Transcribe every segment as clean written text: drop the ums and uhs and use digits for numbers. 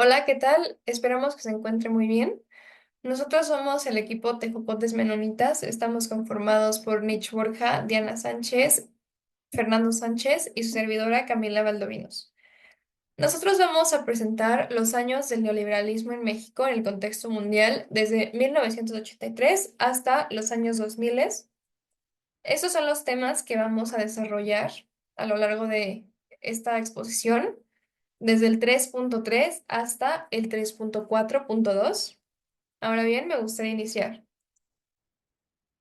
Hola, ¿qué tal? Esperamos que se encuentre muy bien. Nosotros somos el equipo Tejocotes Menonitas. Estamos conformados por Nich Borja, Diana Sánchez, Fernando Sánchez y su servidora Camila Valdovinos. Nosotros vamos a presentar los años del neoliberalismo en México en el contexto mundial desde 1983 hasta los años 2000. Estos son los temas que vamos a desarrollar a lo largo de esta exposición desde el 3.3 hasta el 3.4.2. Ahora bien, me gustaría iniciar.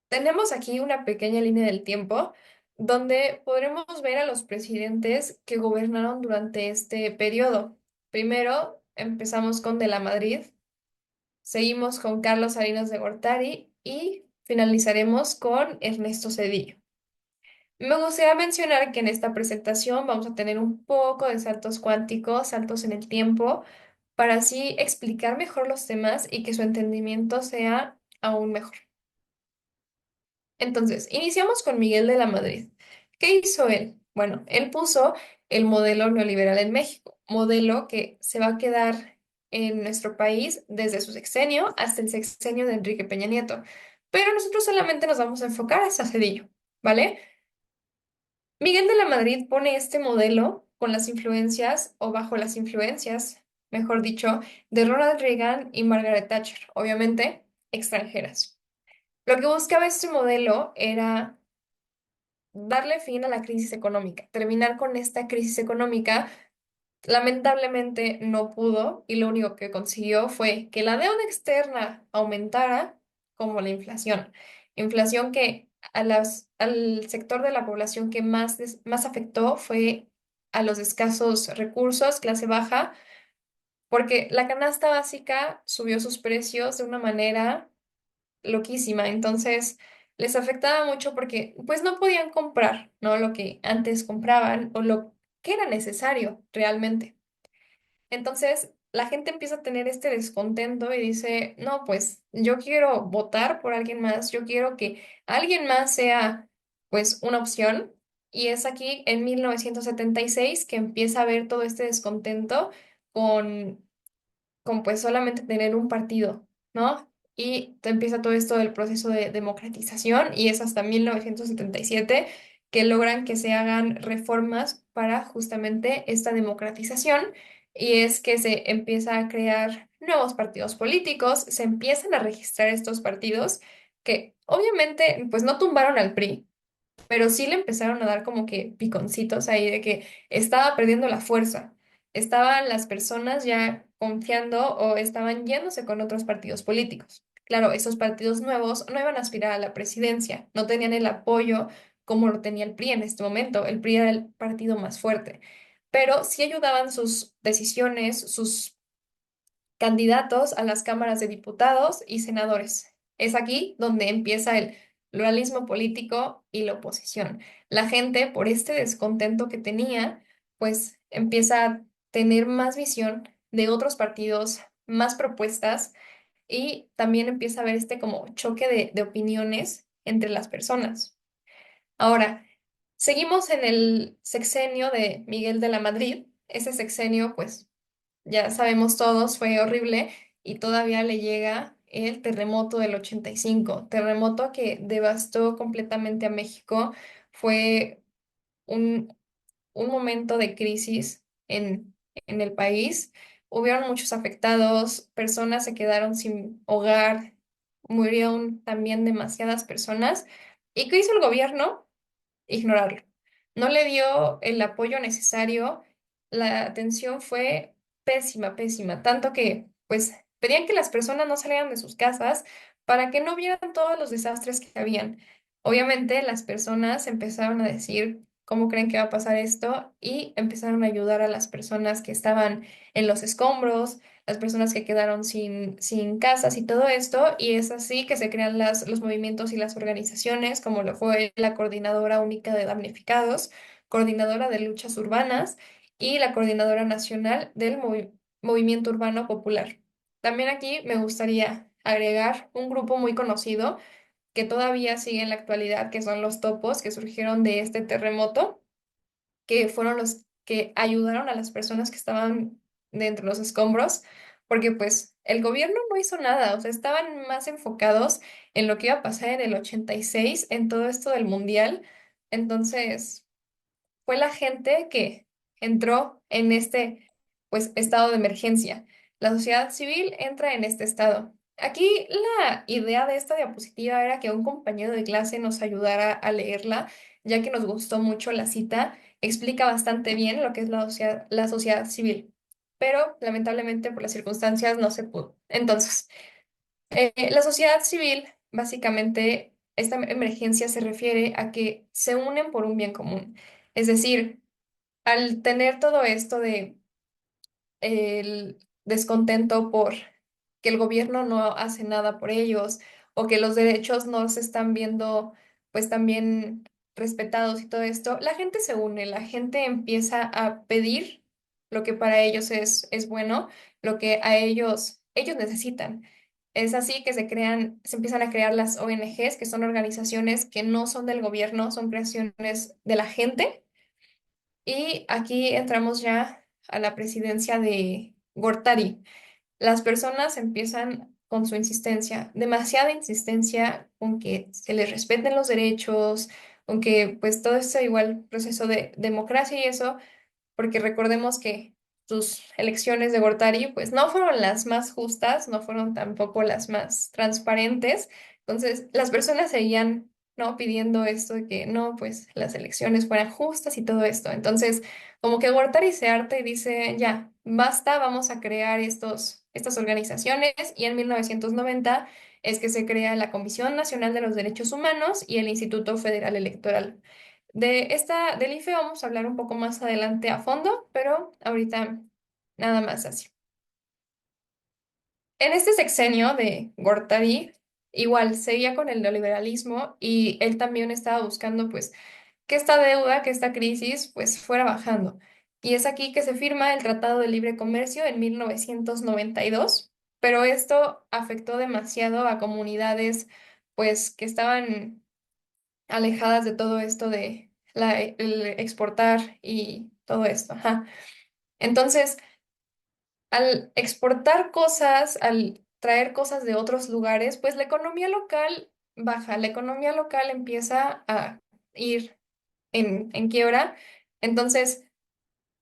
Tenemos aquí una pequeña línea del tiempo donde podremos ver a los presidentes que gobernaron durante este periodo. Primero empezamos con De la Madrid, seguimos con Carlos Salinas de Gortari y finalizaremos con Ernesto Zedillo. Me gustaría mencionar que en esta presentación vamos a tener un poco de saltos cuánticos, saltos en el tiempo, para así explicar mejor los temas y que su entendimiento sea aún mejor. Entonces, iniciamos con Miguel de la Madrid. ¿Qué hizo él? Bueno, él puso el modelo neoliberal en México, modelo que se va a quedar en nuestro país desde su sexenio hasta el sexenio de Enrique Peña Nieto. Pero nosotros solamente nos vamos a enfocar hasta Cedillo, ¿vale? Miguel de la Madrid pone este modelo con las influencias, o bajo las influencias, mejor dicho, de Ronald Reagan y Margaret Thatcher, obviamente extranjeras. Lo que buscaba este modelo era darle fin a la crisis económica, terminar con esta crisis económica. Lamentablemente no pudo y lo único que consiguió fue que la deuda externa aumentara como la inflación. Inflación que al sector de la población que más afectó fue a los escasos recursos, clase baja, porque la canasta básica subió sus precios de una manera loquísima. Entonces les afectaba mucho porque pues no podían comprar, ¿no? Lo que antes compraban o lo que era necesario realmente. Entonces, la gente empieza a tener este descontento y dice, no, pues yo quiero votar por alguien más, yo quiero que alguien más sea pues una opción. Y es aquí en 1976 que empieza a haber todo este descontento con pues solamente tener un partido, ¿no? Y empieza todo esto del proceso de democratización y es hasta 1977 que logran que se hagan reformas para justamente esta democratización y es que se empieza a crear nuevos partidos políticos, se empiezan a registrar estos partidos que obviamente pues no tumbaron al PRI, pero sí le empezaron a dar como que piconcitos ahí de que estaba perdiendo la fuerza. Estaban las personas ya confiando o estaban yéndose con otros partidos políticos. Claro, esos partidos nuevos no iban a aspirar a la presidencia, no tenían el apoyo como lo tenía el PRI en este momento. El PRI era el partido más fuerte, pero sí ayudaban sus decisiones, sus candidatos a las cámaras de diputados y senadores. Es aquí donde empieza el pluralismo político y la oposición. La gente, por este descontento que tenía, pues empieza a tener más visión de otros partidos, más propuestas y también empieza a haber este como choque de opiniones entre las personas. Ahora, seguimos en el sexenio de Miguel de la Madrid. Ese sexenio, pues ya sabemos todos, fue horrible y todavía le llega el terremoto del 85, terremoto que devastó completamente a México. Fue un, un momento de crisis en el país. Hubieron muchos afectados, personas se quedaron sin hogar, murieron también demasiadas personas. ¿Y qué hizo el gobierno? Ignorarlo. No le dio el apoyo necesario, la atención fue pésima, pésima, tanto que pues pedían que las personas no salieran de sus casas para que no vieran todos los desastres que habían. Obviamente las personas empezaron a decir cómo creen que va a pasar esto y empezaron a ayudar a las personas que estaban en los escombros, las personas que quedaron sin casas y todo esto, y es así que se crean los movimientos y las organizaciones, como lo fue la Coordinadora Única de Damnificados, Coordinadora de Luchas Urbanas y la Coordinadora Nacional del Movimiento Urbano Popular. También aquí me gustaría agregar un grupo muy conocido que todavía sigue en la actualidad, que son los topos que surgieron de este terremoto, que fueron los que ayudaron a las personas que estaban de entre los escombros, porque pues el gobierno no hizo nada, o sea, estaban más enfocados en lo que iba a pasar en el 86 en todo esto del mundial. Entonces, fue la gente que entró en este, pues, estado de emergencia. La sociedad civil entra en este estado. Aquí la idea de esta diapositiva era que un compañero de clase nos ayudara a leerla, ya que nos gustó mucho la cita. Explica bastante bien lo que es la sociedad civil, pero lamentablemente por las circunstancias no se pudo. Entonces, la sociedad civil, básicamente, esta emergencia se refiere a que se unen por un bien común. Es decir, al tener todo esto de el descontento por que el gobierno no hace nada por ellos o que los derechos no se están viendo pues también respetados y todo esto, la gente se une, la gente empieza a pedir lo que para ellos es bueno, lo que a ellos necesitan. Es así que se empiezan a crear las ONGs, que son organizaciones que no son del gobierno, son creaciones de la gente y aquí entramos ya a la presidencia de Gortari. Las personas empiezan con su insistencia, demasiada insistencia con que se les respeten los derechos, con que pues todo este igual proceso de democracia y eso, porque recordemos que sus elecciones de Gortari pues no fueron las más justas, no fueron tampoco las más transparentes. Entonces, las personas seguían, ¿no? Pidiendo esto de que no, pues las elecciones fueran justas y todo esto. Entonces, como que Gortari se harta y dice, ya, basta, vamos a crear estas organizaciones y en 1990 es que se crea la Comisión Nacional de los Derechos Humanos y el Instituto Federal Electoral. Del IFE vamos a hablar un poco más adelante a fondo, pero ahorita nada más así. En este sexenio de Gortari, igual seguía con el neoliberalismo y él también estaba buscando pues que esta deuda, que esta crisis pues fuera bajando. Y es aquí que se firma el Tratado de Libre Comercio en 1992, pero esto afectó demasiado a comunidades pues que estaban alejadas de todo esto de el exportar y todo esto. Ajá. Entonces, al exportar cosas, al traer cosas de otros lugares, pues la economía local baja, la economía local empieza a ir en quiebra. Entonces,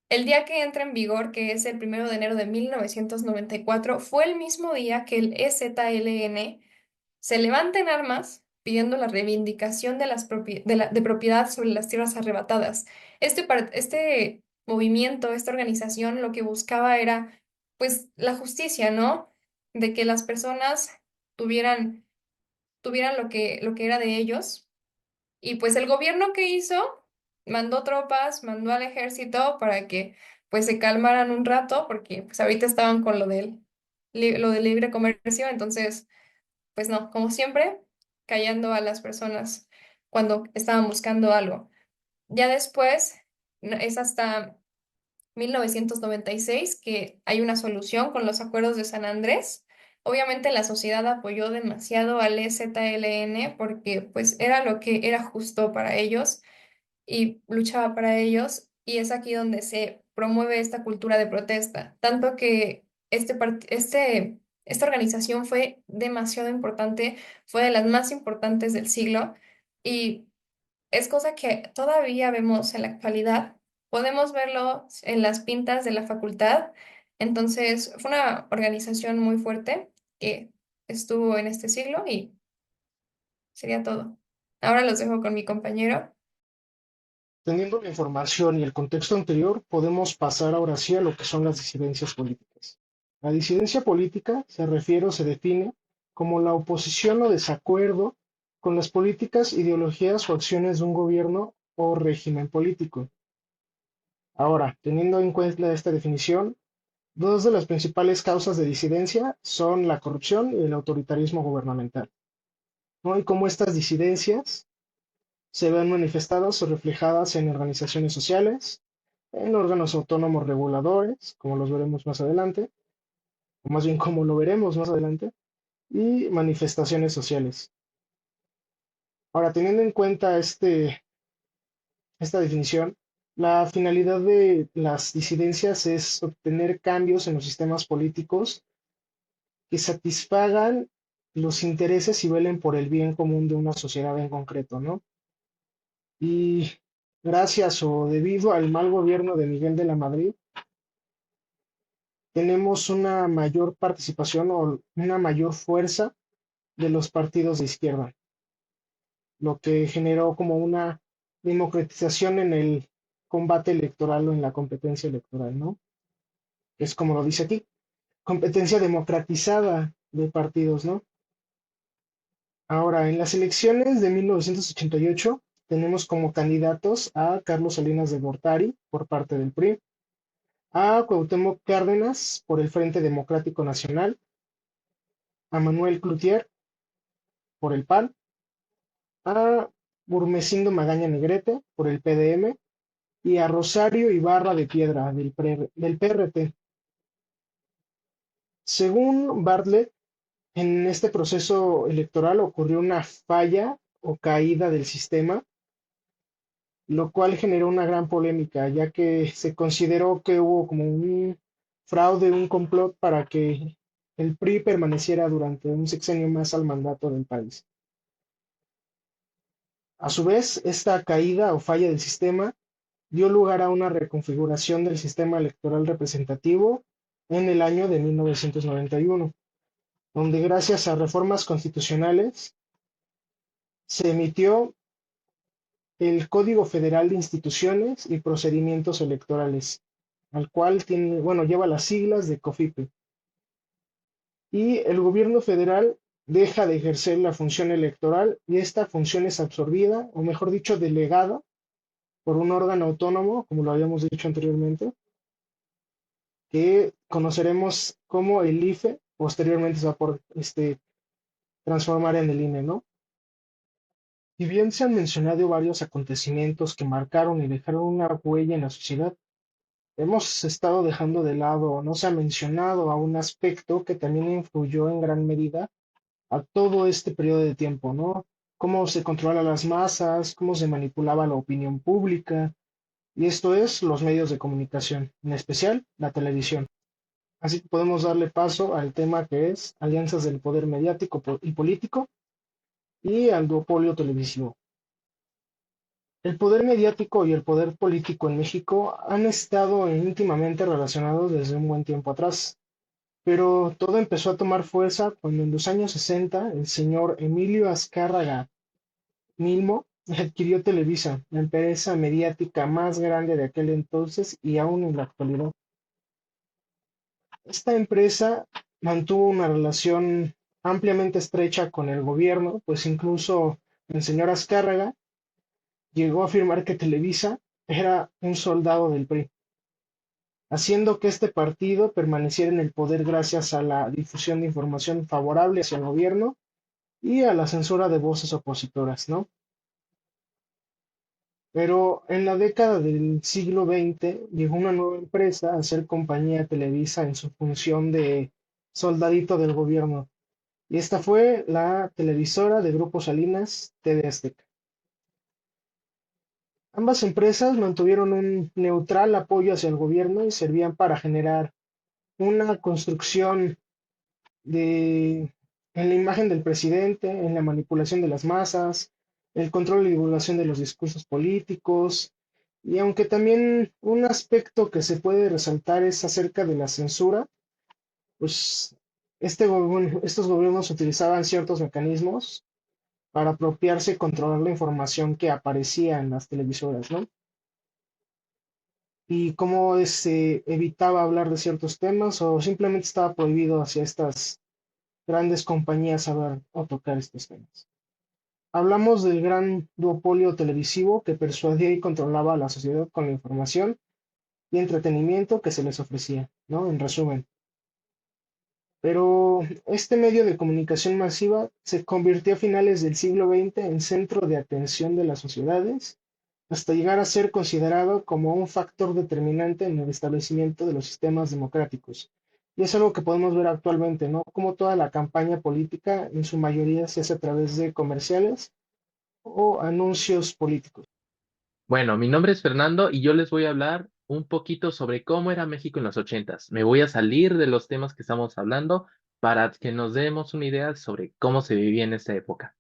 el día que entra en vigor, que es el 1 de enero de 1994, fue el mismo día que el EZLN se levanta en armas pidiendo la reivindicación de propiedad sobre las tierras arrebatadas. Este movimiento, esta organización, lo que buscaba era, pues, la justicia, ¿no? De que las personas tuvieran, tuvieran lo que era de ellos. Y pues el gobierno que hizo, mandó tropas, mandó al ejército para que, pues, se calmaran un rato, porque, pues, ahorita estaban con lo del libre comercio, entonces pues no, como siempre, callando a las personas cuando estaban buscando algo. Ya después, es hasta 1996 que hay una solución con los acuerdos de San Andrés. Obviamente la sociedad apoyó demasiado al EZLN porque pues era lo que era justo para ellos y luchaba para ellos, y es aquí donde se promueve esta cultura de protesta, tanto que esta organización fue demasiado importante, fue de las más importantes del siglo, y es cosa que todavía vemos en la actualidad, podemos verlo en las pintas de la facultad. Entonces fue una organización muy fuerte que estuvo en este siglo y sería todo. Ahora los dejo con mi compañero. Teniendo la información y el contexto anterior, podemos pasar ahora sí a lo que son las disidencias políticas. La disidencia política se refiere o se define como la oposición o desacuerdo con las políticas, ideologías o acciones de un gobierno o régimen político. Ahora, teniendo en cuenta esta definición, dos de las principales causas de disidencia son la corrupción y el autoritarismo gubernamental, ¿no? Y cómo estas disidencias se ven manifestadas o reflejadas en organizaciones sociales, en órganos autónomos reguladores, como los veremos más adelante, o más bien como lo veremos más adelante, y manifestaciones sociales. Ahora, teniendo en cuenta esta definición, La finalidad de las disidencias es obtener cambios en los sistemas políticos que satisfagan los intereses y velen por el bien común de una sociedad en concreto, ¿no? Y gracias o debido al mal gobierno de Miguel de la Madrid, tenemos una mayor participación o una mayor fuerza de los partidos de izquierda, lo que generó como una democratización en el combate electoral o en la competencia electoral, ¿no? Es como lo dice aquí, competencia democratizada de partidos, ¿no? Ahora, en las elecciones de 1988 tenemos como candidatos a Carlos Salinas de Gortari por parte del PRI, a Cuauhtémoc Cárdenas por el Frente Democrático Nacional, a Manuel Cloutier por el PAN, a Burmesindo Magaña Negrete por el PDM y a Rosario Ibarra de Piedra del PRT. Según Bartlett, en este proceso electoral ocurrió una falla o caída del sistema, lo cual generó una gran polémica, ya que se consideró que hubo como un fraude, un complot para que el PRI permaneciera durante un sexenio más al mandato del país. A su vez, esta caída o falla del sistema dio lugar a una reconfiguración del sistema electoral representativo en el año de 1991, donde gracias a reformas constitucionales se emitió el Código Federal de Instituciones y Procedimientos Electorales, al cual tiene, bueno, lleva las siglas de COFIPE. Y el gobierno federal deja de ejercer la función electoral y esta función es absorbida, o mejor dicho, delegada por un órgano autónomo, como lo habíamos dicho anteriormente, que conoceremos como el IFE, posteriormente se va por transformar en el INE, ¿no? Si bien se han mencionado varios acontecimientos que marcaron y dejaron una huella en la sociedad, hemos estado dejando de lado, no se ha mencionado a un aspecto que también influyó en gran medida a todo este periodo de tiempo, ¿no? Cómo se controla las masas, cómo se manipulaba la opinión pública, y esto es los medios de comunicación, en especial la televisión. Así que podemos darle paso al tema que es alianzas del poder mediático y político y al duopolio televisivo. El poder mediático y el poder político en México han estado íntimamente relacionados desde un buen tiempo atrás, pero todo empezó a tomar fuerza cuando en los años 60 el señor Emilio Azcárraga Milmo adquirió Televisa, la empresa mediática más grande de aquel entonces y aún en la actualidad. Esta empresa mantuvo una relación ampliamente estrecha con el gobierno, pues incluso el señor Azcárraga llegó a afirmar que Televisa era un soldado del PRI, haciendo que este partido permaneciera en el poder gracias a la difusión de información favorable hacia el gobierno y a la censura de voces opositoras, ¿no? Pero en la década del siglo XX llegó una nueva empresa a ser compañía Televisa en su función de soldadito del gobierno, y esta fue la televisora de Grupo Salinas, TV Azteca. Ambas empresas mantuvieron un neutral apoyo hacia el gobierno y servían para generar una construcción de, en la imagen del presidente, en la manipulación de las masas, el control y divulgación de los discursos políticos, y aunque también un aspecto que se puede resaltar es acerca de la censura, pues bueno, estos gobiernos utilizaban ciertos mecanismos para apropiarse y controlar la información que aparecía en las televisoras, ¿no? Y cómo se evitaba hablar de ciertos temas o simplemente estaba prohibido hacia estas grandes compañías hablar o tocar estos temas. Hablamos del gran duopolio televisivo que persuadía y controlaba a la sociedad con la información y entretenimiento que se les ofrecía, ¿no? En resumen. Pero este medio de comunicación masiva se convirtió a finales del siglo XX en centro de atención de las sociedades, hasta llegar a ser considerado como un factor determinante en el establecimiento de los sistemas democráticos. Y es algo que podemos ver actualmente, ¿no? Como toda la campaña política en su mayoría se hace a través de comerciales o anuncios políticos. Bueno, mi nombre es Fernando y yo les voy a hablar un poquito sobre cómo era México en los ochentas. Me voy a salir de los temas que estamos hablando para que nos demos una idea sobre cómo se vivía en esta época.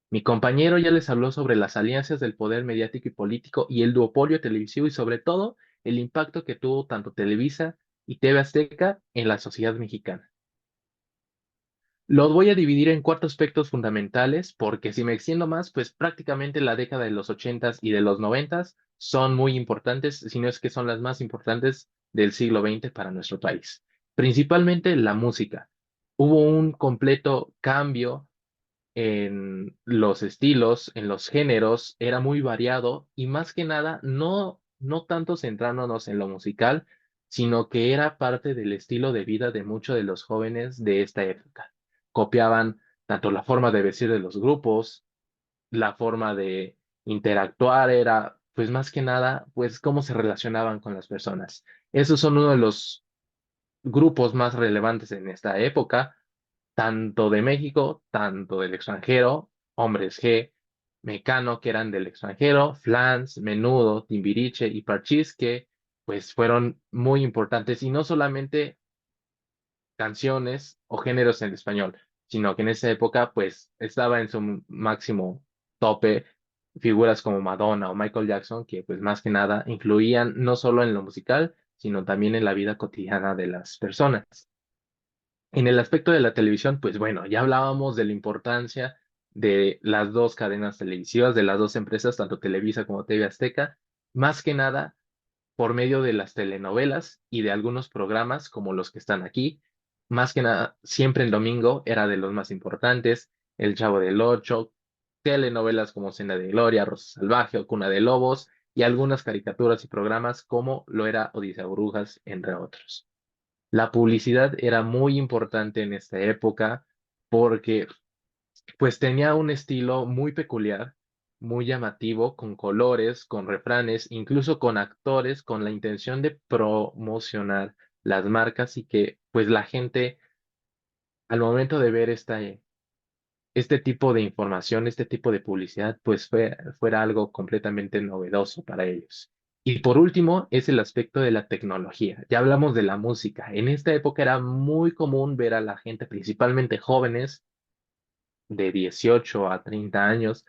Mi compañero ya les habló sobre las alianzas del poder mediático y político y el duopolio televisivo y sobre todo el impacto que tuvo tanto Televisa y TV Azteca en la sociedad mexicana. Los voy a dividir en cuatro aspectos fundamentales porque si me extiendo más, pues prácticamente la década de los ochentas y de los noventas son muy importantes, si no es que son las más importantes del siglo XX para nuestro país. Principalmente la música. Hubo un completo cambio en los estilos, en los géneros, era muy variado y más que nada no tanto centrándonos en lo musical, sino que era parte del estilo de vida de muchos de los jóvenes de esta época. Copiaban tanto la forma de vestir de los grupos, la forma de interactuar, era pues más que nada pues cómo se relacionaban con las personas. Esos son uno de los grupos más relevantes en esta época tanto de México, tanto del extranjero, Hombres G, Mecano, que eran del extranjero, Flans, Menudo, Timbiriche y Parchís, que pues fueron muy importantes y no solamente canciones o géneros en español, sino que en esa época pues estaba en su máximo tope figuras como Madonna o Michael Jackson, que pues más que nada influían no solo en lo musical, sino también en la vida cotidiana de las personas. En el aspecto de la televisión, pues bueno, ya hablábamos de la importancia de las dos cadenas televisivas, de las dos empresas, tanto Televisa como TV Azteca, más que nada por medio de las telenovelas y de algunos programas como los que están aquí. Más que nada, siempre el domingo era de los más importantes, El Chavo del Ocho, telenovelas como Cena de Gloria, Rosa Salvaje o Cuna de Lobos, y algunas caricaturas y programas como lo era Odisea Brujas, entre otros. La publicidad era muy importante en esta época porque pues tenía un estilo muy peculiar, muy llamativo, con colores, con refranes, incluso con actores, con la intención de promocionar las marcas y que pues la gente al momento de ver este tipo de información, este tipo de publicidad, pues fuera algo completamente novedoso para ellos. Y por último, es el aspecto de la tecnología. Ya hablamos de la música. En esta época era muy común ver a la gente, principalmente jóvenes de 18 a 30 años,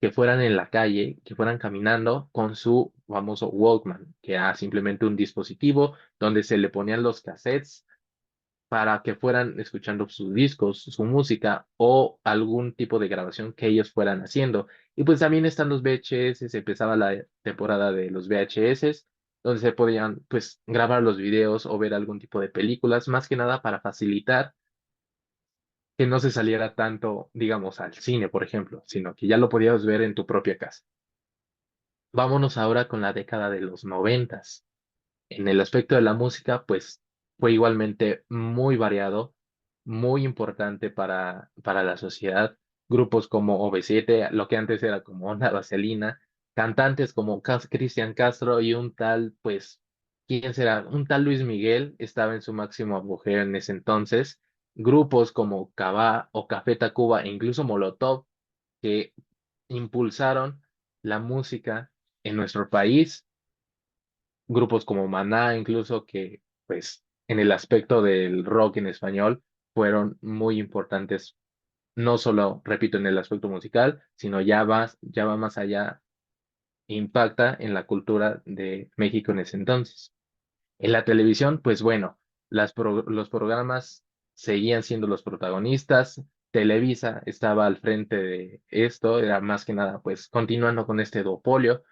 que fueran en la calle, que fueran caminando con su famoso Walkman, que era simplemente un dispositivo donde se le ponían los cassettes para que fueran escuchando sus discos, su música o algún tipo de grabación que ellos fueran haciendo. Y pues también están los VHS, se empezaba la temporada de los VHS, donde se podían pues grabar los videos o ver algún tipo de películas, más que nada para facilitar que no se saliera tanto, digamos, al cine, por ejemplo, sino que ya lo podías ver en tu propia casa. Vámonos ahora con la década de los noventas. En el aspecto de la música, pues fue igualmente muy variado, muy importante para la sociedad. Grupos como OV7, lo que antes era como Onda Vaselina, cantantes como Cristian Castro y un tal, pues, ¿quién será? Un tal Luis Miguel estaba en su máximo apogeo en ese entonces. Grupos como Cabá o Café Tacuba e incluso Molotov que impulsaron la música en nuestro país grupos como Maná, incluso que, pues, en el aspecto del rock en español, fueron muy importantes, no solo, repito, en el aspecto musical, sino ya va más allá, impacta en la cultura de México en ese entonces. En la televisión, pues bueno, los programas seguían siendo los protagonistas. Televisa estaba al frente de esto, era más que nada, pues, continuando con este duopolio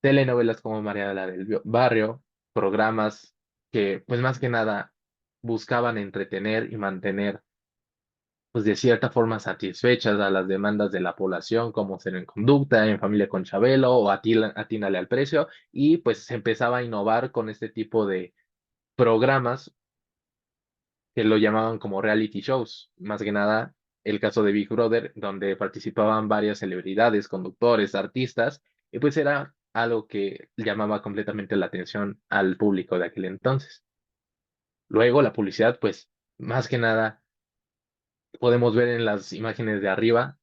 telenovelas como María la del Barrio, programas que pues más que nada buscaban entretener y mantener pues de cierta forma satisfechas a las demandas de la población, como Cero en Conducta, En Familia con Chabelo o Atínale al Precio, y pues se empezaba a innovar con este tipo de programas que lo llamaban como reality shows, más que nada el caso de Big Brother, donde participaban varias celebridades, conductores, artistas, y pues era algo que llamaba completamente la atención al público de aquel entonces. Luego la publicidad, pues más que nada podemos ver en las imágenes de arriba,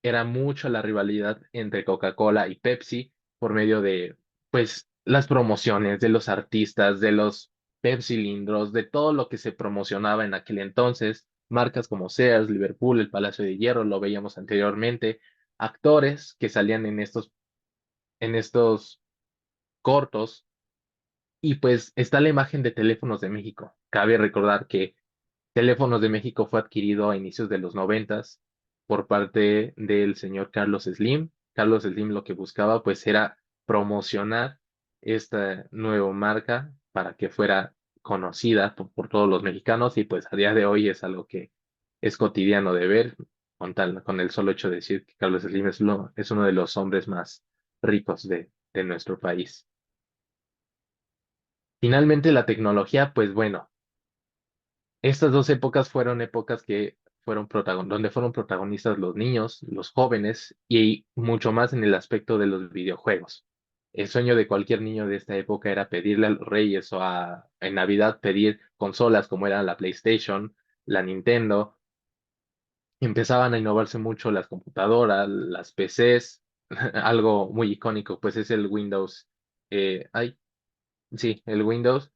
era mucho la rivalidad entre Coca-Cola y Pepsi, por medio de, pues, las promociones de los artistas, de los Pepsilindros, de todo lo que se promocionaba en aquel entonces, marcas como Sears, Liverpool, el Palacio de Hierro, lo veíamos anteriormente, actores que salían en estos cortos, y pues está la imagen de Teléfonos de México. Cabe recordar que Teléfonos de México fue adquirido a inicios de los noventas por parte del señor Carlos Slim. Carlos Slim lo que buscaba pues era promocionar esta nueva marca para que fuera conocida por todos los mexicanos, y pues a día de hoy es algo que es cotidiano de ver con el solo hecho de decir que Carlos Slim es uno de los hombres más ricos de nuestro país. Finalmente la tecnología, pues bueno, estas dos épocas fueron épocas que donde fueron protagonistas los niños, los jóvenes, y mucho más en el aspecto de los videojuegos. El sueño de cualquier niño de esta época era pedirle a los reyes en Navidad pedir consolas como eran la PlayStation, la Nintendo. Empezaban a innovarse mucho las computadoras, las PCs. Algo muy icónico pues es el Windows. Ay, sí, el Windows.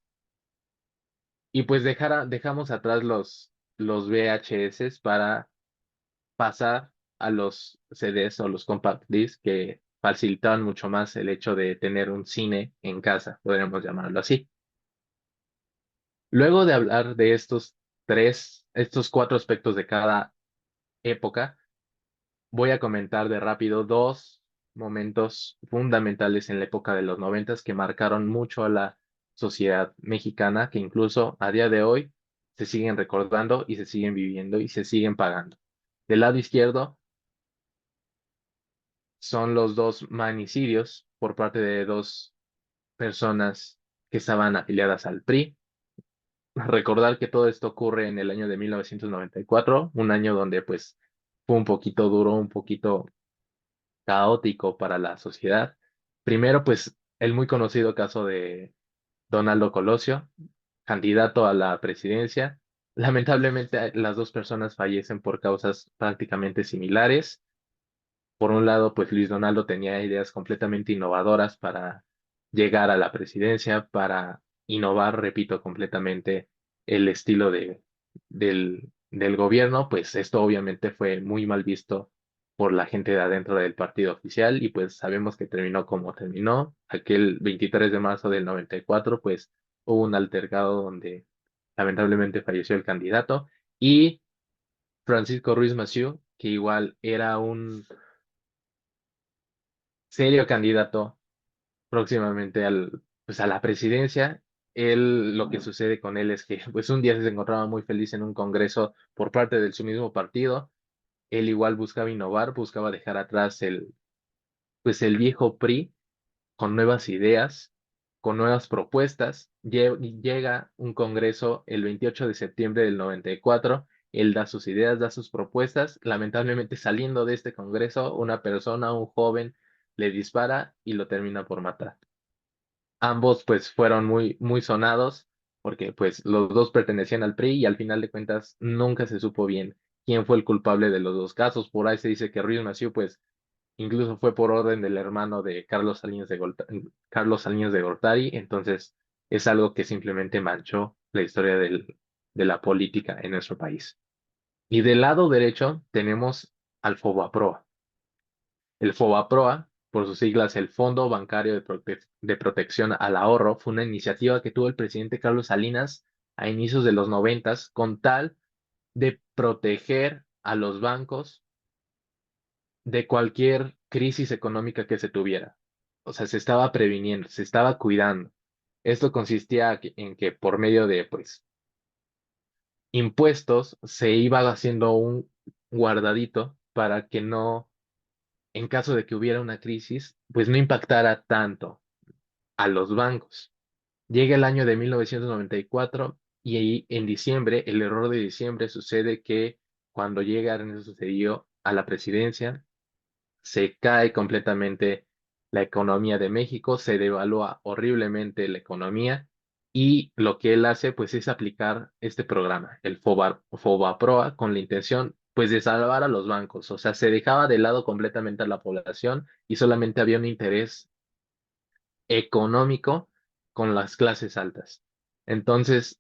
Y pues dejamos atrás los VHS para pasar a los CDs o los compact discs, que facilitaban mucho más el hecho de tener un cine en casa, podríamos llamarlo así. Luego de hablar de estos cuatro aspectos de cada época, voy a comentar de rápido dos momentos fundamentales en la época de los noventas que marcaron mucho a la sociedad mexicana, que incluso a día de hoy se siguen recordando y se siguen viviendo y se siguen pagando. Del lado izquierdo son los dos magnicidios por parte de dos personas que estaban afiliadas al PRI. Recordar que todo esto ocurre en el año de 1994, un año donde pues fue un poquito duro, un poquito caótico para la sociedad. Primero, pues el muy conocido caso de Donaldo Colosio, candidato a la presidencia. Lamentablemente, las dos personas fallecen por causas prácticamente similares. Por un lado, pues Luis Donaldo tenía ideas completamente innovadoras para llegar a la presidencia, para innovar, repito, completamente el estilo del gobierno. Pues esto obviamente fue muy mal visto por la gente de adentro del partido oficial, y pues sabemos que terminó como terminó. Aquel 23 de marzo del 94 pues hubo un altercado donde lamentablemente falleció el candidato, y Francisco Ruiz Massieu, que igual era un serio candidato próximamente pues a la presidencia. Lo que sucede con él es que pues un día se encontraba muy feliz en un congreso por parte de su mismo partido. Él igual buscaba innovar, buscaba dejar atrás pues el viejo PRI con nuevas ideas, con nuevas propuestas. Llega un congreso el 28 de septiembre del 94. Él da sus ideas, da sus propuestas. Lamentablemente, saliendo de este congreso, una persona, un joven, le dispara y lo termina por matar. Ambos pues fueron muy, muy sonados porque pues los dos pertenecían al PRI, y al final de cuentas nunca se supo bien quién fue el culpable de los dos casos. Por ahí se dice que Ruiz Massieu pues incluso fue por orden del hermano de Carlos Salinas de Gortari. Entonces es algo que simplemente manchó la historia de la política en nuestro país. Y del lado derecho tenemos al Fobaproa. El Fobaproa, por sus siglas, el Fondo Bancario de Protección al Ahorro, fue una iniciativa que tuvo el presidente Carlos Salinas a inicios de los noventas con tal de proteger a los bancos de cualquier crisis económica que se tuviera. O sea, se estaba previniendo, se estaba cuidando. Esto consistía en que por medio de, pues, impuestos se iba haciendo un guardadito para que no, en caso de que hubiera una crisis, pues no impactara tanto a los bancos. Llega el año de 1994 y ahí en diciembre, el error de diciembre sucede que cuando llega Ernesto Cedillo a la presidencia, se cae completamente la economía de México, se devalúa horriblemente la economía, y lo que él hace pues es aplicar este programa, el Fobaproa, con la intención pues de salvar a los bancos. O sea, se dejaba de lado completamente a la población y solamente había un interés económico con las clases altas. Entonces,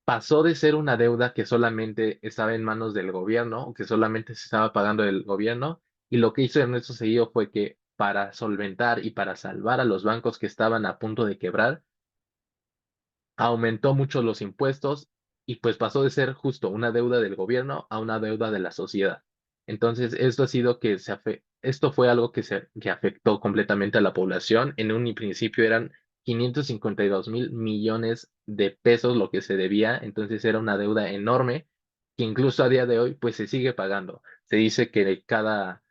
pasó de ser una deuda que solamente estaba en manos del gobierno, o que solamente se estaba pagando el gobierno, y lo que hizo Ernesto Zedillo fue que para solventar y para salvar a los bancos que estaban a punto de quebrar, aumentó mucho los impuestos y pues pasó de ser justo una deuda del gobierno a una deuda de la sociedad. Entonces, esto ha sido esto fue algo que afectó completamente a la población. En un principio eran 552.000 millones de pesos lo que se debía, entonces era una deuda enorme que incluso a día de hoy pues se sigue pagando. Se dice que cada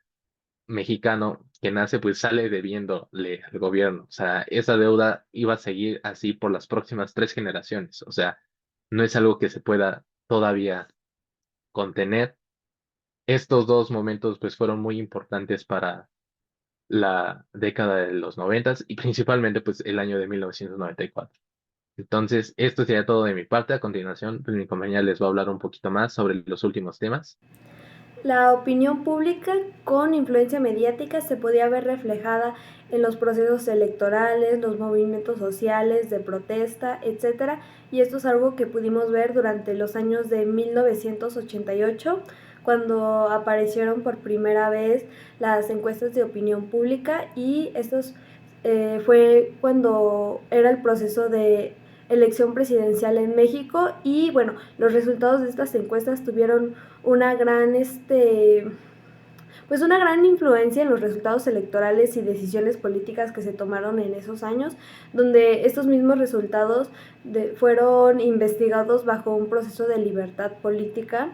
mexicano que nace pues sale debiéndole al gobierno. O sea, esa deuda iba a seguir así por las próximas 3 generaciones. O sea, no es algo que se pueda todavía contener. Estos dos momentos pues fueron muy importantes para la década de los noventas y principalmente pues el año de 1994. Entonces, esto sería todo de mi parte. A continuación, pues mi compañera les va a hablar un poquito más sobre los últimos temas. La opinión pública con influencia mediática se podía ver reflejada en los procesos electorales, los movimientos sociales de protesta, etcétera, y esto es algo que pudimos ver durante los años de 1988, cuando aparecieron por primera vez las encuestas de opinión pública, y estos fue cuando era el proceso de elección presidencial en México, y bueno, los resultados de estas encuestas tuvieron una gran pues una gran influencia en los resultados electorales y decisiones políticas que se tomaron en esos años, donde estos mismos resultados fueron investigados bajo un proceso de libertad política,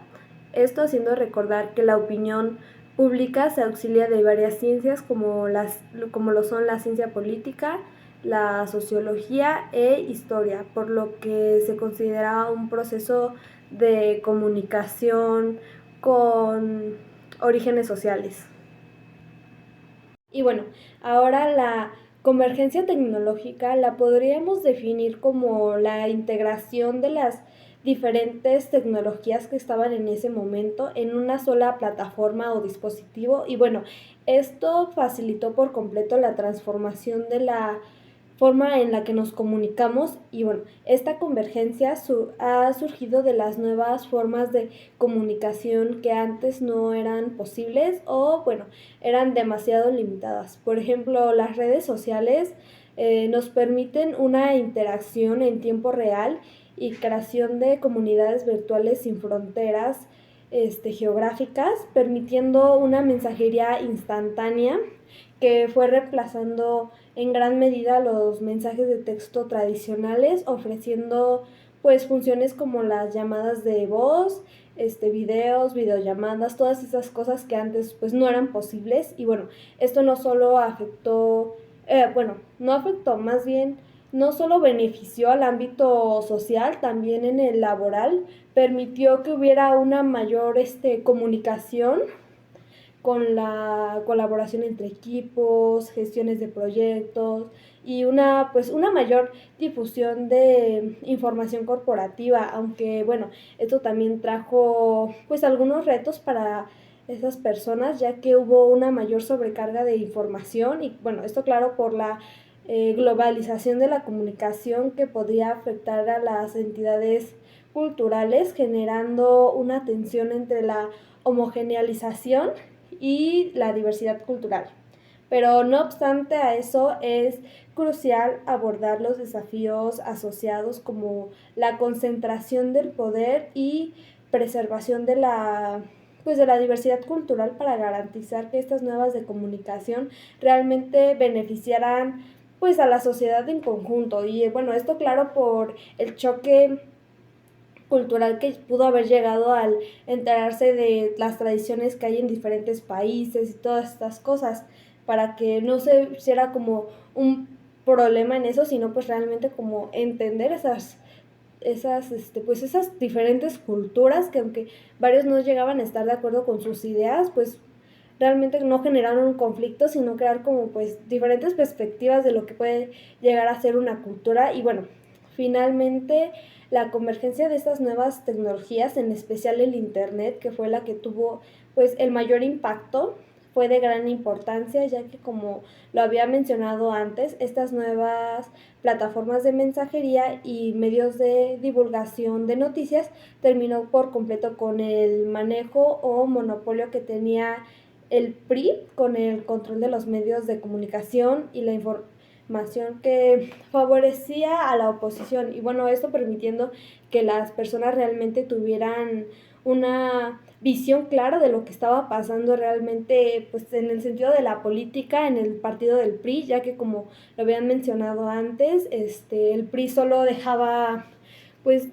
esto haciendo recordar que la opinión pública se auxilia de varias ciencias como lo son la ciencia política, la sociología e historia, por lo que se considera un proceso de comunicación con orígenes sociales. Y bueno, ahora la convergencia tecnológica la podríamos definir como la integración de las diferentes tecnologías que estaban en ese momento en una sola plataforma o dispositivo, y bueno, esto facilitó por completo la transformación de la forma en la que nos comunicamos, y bueno, esta convergencia ha surgido de las nuevas formas de comunicación que antes no eran posibles o bueno, eran demasiado limitadas. Por ejemplo, las redes sociales nos permiten una interacción en tiempo real y creación de comunidades virtuales sin fronteras geográficas, permitiendo una mensajería instantánea que fue reemplazando en gran medida los mensajes de texto tradicionales, ofreciendo pues funciones como las llamadas de voz, videos, videollamadas, todas esas cosas que antes pues no eran posibles. Y bueno, esto no solo afectó, no afectó, más bien no solo benefició al ámbito social, también en el laboral, permitió que hubiera una mayor comunicación con la colaboración entre equipos, gestiones de proyectos y una mayor difusión de información corporativa, aunque bueno, esto también trajo pues algunos retos para esas personas, ya que hubo una mayor sobrecarga de información y bueno, esto claro por la globalización de la comunicación que podría afectar a las entidades culturales, generando una tensión entre la homogeneización y la diversidad cultural. Pero no obstante a eso es crucial abordar los desafíos asociados como la concentración del poder y preservación de la diversidad cultural para garantizar que estas nuevas de comunicación realmente beneficiarán pues a la sociedad en conjunto. Y bueno, esto claro por el choque cultural que pudo haber llegado al enterarse de las tradiciones que hay en diferentes países y todas estas cosas, para que no se hiciera como un problema en eso, sino pues realmente como entender esas diferentes culturas que aunque varios no llegaban a estar de acuerdo con sus ideas, pues realmente no generaron un conflicto, sino crear como pues diferentes perspectivas de lo que puede llegar a ser una cultura. Y bueno, finalmente la convergencia de estas nuevas tecnologías, en especial el internet, que fue la que tuvo pues el mayor impacto, fue de gran importancia, ya que como lo había mencionado antes, estas nuevas plataformas de mensajería y medios de divulgación de noticias terminó por completo con el manejo o monopolio que tenía el PRI con el control de los medios de comunicación y la información que favorecía a la oposición. Y bueno, esto permitiendo que las personas realmente tuvieran una visión clara de lo que estaba pasando realmente, pues en el sentido de la política en el partido del PRI, ya que como lo habían mencionado antes, el PRI solo dejaba, pues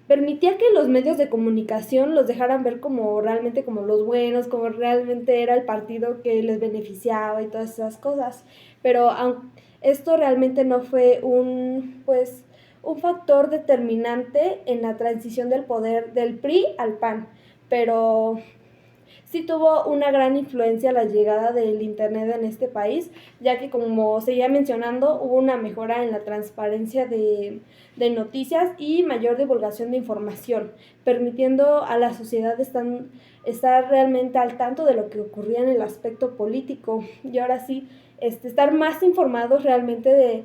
permitía que los medios de comunicación los dejaran ver como realmente como los buenos, como realmente era el partido que les beneficiaba y todas esas cosas. Pero esto realmente no fue un factor determinante en la transición del poder del PRI al PAN, pero sí tuvo una gran influencia la llegada del Internet en este país, ya que como seguía mencionando, hubo una mejora en la transparencia de noticias y mayor divulgación de información, permitiendo a la sociedad estar realmente al tanto de lo que ocurría en el aspecto político y ahora sí estar más informados realmente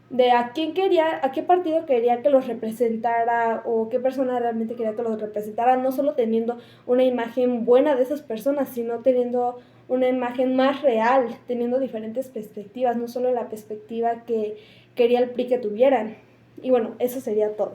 de a qué partido quería que los representara o qué persona realmente quería que los representara, no solo teniendo una imagen buena de esas personas, sino teniendo una imagen más real, teniendo diferentes perspectivas, no solo la perspectiva que quería el PRI que tuvieran. Y bueno, eso sería todo.